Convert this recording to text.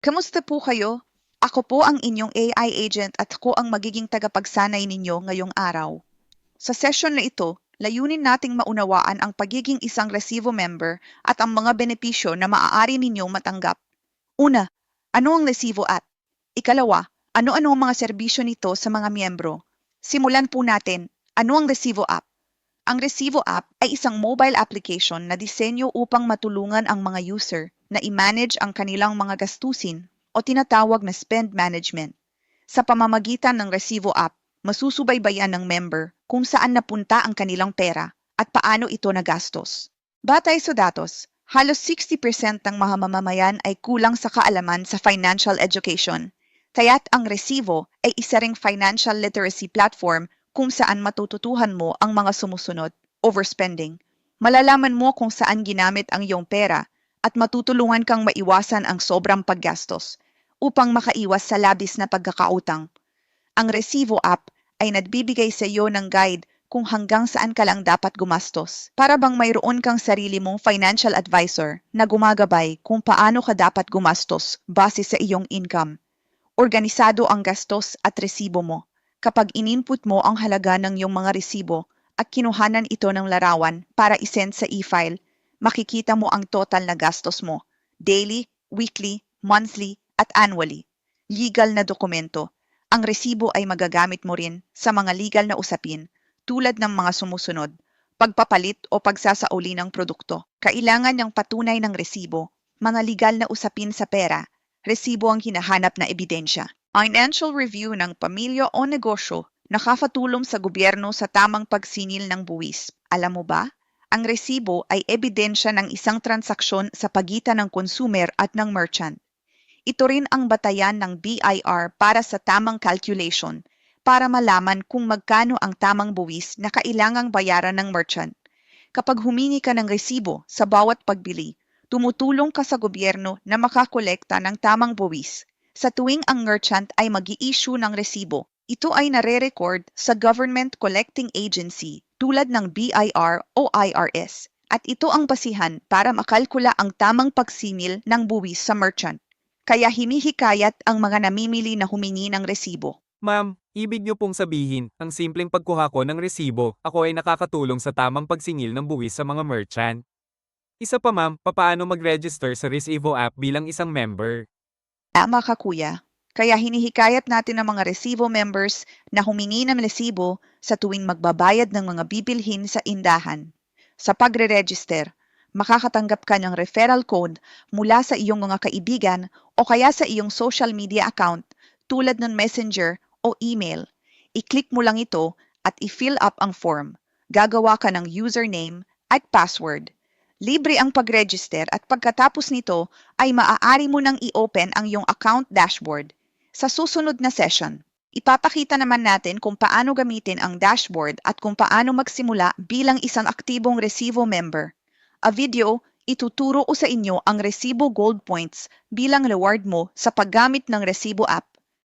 Kamusta po kayo? Ako po ang inyong AI agent at ako ang magiging tagapagsanay ninyo ngayong araw. Sa session na ito, layunin nating maunawaan ang pagiging isang resibo member at ang mga benepisyo na maaari ninyong matanggap. Una, ano ang resibo app? Ikalawa, ano-ano ang mga serbisyo nito sa mga miyembro? Simulan po natin. Ano ang resibo app? Ang Resibo app ay isang mobile application na disenyo upang matulungan ang mga user na i-manage ang kanilang mga gastusin o tinatawag na spend management. Sa pamamagitan ng Resibo app, masusubaybayan ng member kung saan napunta ang kanilang pera at paano ito nagastos. Batay sa datos, halos 60% ng mga mamamayan ay kulang sa kaalaman sa financial education. Kaya't ang Resibo ay isa ring financial literacy platform kung saan matututuhan mo ang mga sumusunod, overspending. Malalaman mo kung saan ginamit ang iyong pera at matutulungan kang maiwasan ang sobrang paggastos upang makaiwas sa labis na pagkakautang. Ang Resibo app ay nagbibigay sa iyo ng guide kung hanggang saan ka lang dapat gumastos. Para bang mayroon kang sarili mong financial advisor na gumagabay kung paano ka dapat gumastos base sa iyong income. Organisado ang gastos at resibo mo. Kapag in-input mo ang halaga ng iyong mga resibo at kinuhanan ito ng larawan para isend sa e-file, makikita mo ang total na gastos mo, daily, weekly, monthly, at annually. Legal na dokumento. Ang resibo ay magagamit mo rin sa mga legal na usapin tulad ng mga sumusunod, pagpapalit o pagsasauli ng produkto. Kailangan ng patunay ng resibo, mga legal na usapin sa pera, resibo ang hinahanap na ebidensya. Financial review ng pamilya o negosyo nakakatulong sa gobyerno sa tamang pagsingil ng buwis. Alam mo ba? Ang resibo ay ebidensya ng isang transaksyon sa pagitan ng consumer at ng merchant. Ito rin ang batayan ng BIR para sa tamang calculation para malaman kung magkano ang tamang buwis na kailangang bayaran ng merchant. Kapag humingi ka ng resibo sa bawat pagbili, tumutulong ka sa gobyerno na makakolekta ng tamang buwis. Sa tuwing ang merchant ay mag-i-issue ng resibo, ito ay nare-record sa Government Collecting Agency tulad ng BIR o IRS at ito ang basihan para makalkula ang tamang pagsingil ng buwis sa merchant. Kaya hinihikayat ang mga namimili na humingi ng resibo. Ma'am, ibig niyo pong sabihin, ang simpleng pagkuha ko ng resibo, ako ay nakakatulong sa tamang pagsingil ng buwis sa mga merchant. Isa pa ma'am, papaano mag-register sa Resibo app bilang isang member? Tama ka kuya. Kaya hinihikayat natin ang mga resibo members na humingi ng resibo sa tuwing magbabayad ng mga bibilhin sa indahan. Sa pagre-register, makakatanggap ka ng referral code mula sa iyong mga kaibigan o kaya sa iyong social media account tulad ng Messenger o email. I-click mo lang ito at i-fill up ang form. Gagawa ka ng username at password. Libre ang pag-register at pagkatapos nito ay maaari mo nang i-open ang iyong account dashboard. Sa susunod na session, ipapakita naman natin kung paano gamitin ang dashboard at kung paano magsimula bilang isang aktibong Resibo member. A video, ituturo ko sa inyo ang Resibo Gold Points bilang reward mo sa paggamit ng Resibo app